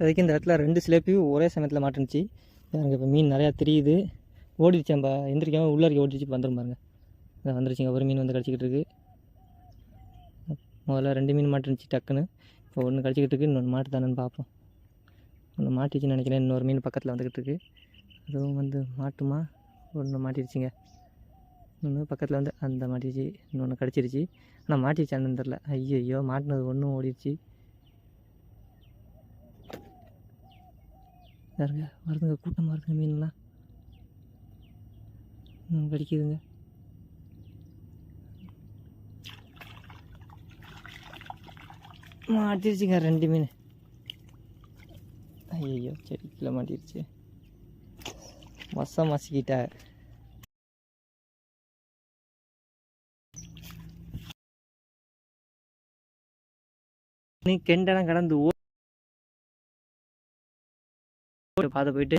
இப்போதைக்கு இந்த இடத்துல 2 சிலேப்பியும் ஒரே சமயத்தில் மாட்டுனுச்சு. எனக்கு இப்போ மீன் நிறையா தெரியுது. ஓடிடுச்சு. நம்ம எந்திரிக்காமல் உள்ளே ஓடிடுச்சு. இப்போ வந்துடும் பாருங்க. இதை வந்துருச்சுங்க. ஒரு மீன் வந்து கடிச்சிக்கிட்டு இருக்குது. முதல்ல 2 மீன் மாட்டுருந்துச்சு டக்குன்னு. இப்போ ஒன்று கடிச்சிக்கிட்டு இருக்குது. இன்னொன்று மாட்டு தானேன்னு பார்ப்போம். ஒன்று மாட்டிச்சுன்னு நினைக்கிறேன். இன்னொரு மீன் பக்கத்தில் வந்துக்கிட்டு இருக்குது. அதுவும் வந்து மாட்டுமா? ஒன்று மாட்டிடுச்சிங்க. இன்னொன்று பக்கத்தில் வந்து அந்த மாட்டிடுச்சு. இன்னொன்று கடிச்சிருச்சு. ஆனால் மாட்டிடுச்சு அண்ணன் தெரில. ஐயோ மாட்டினது ஒன்றும் ஓடிடுச்சு. பாருங்க வருதுங்க, கூட்டமாக இருக்குங்க மீன்லாம். கடிக்குதுங்க. மாட்டிருச்சுங்க 2 மீன். ஐயோ செடிக்குள்ள மாட்டிருச்சு. மொசம் மசிக்கிட்ட. நீ கெண்டெல்லாம் கடந்து பார்த்து போயிட்டு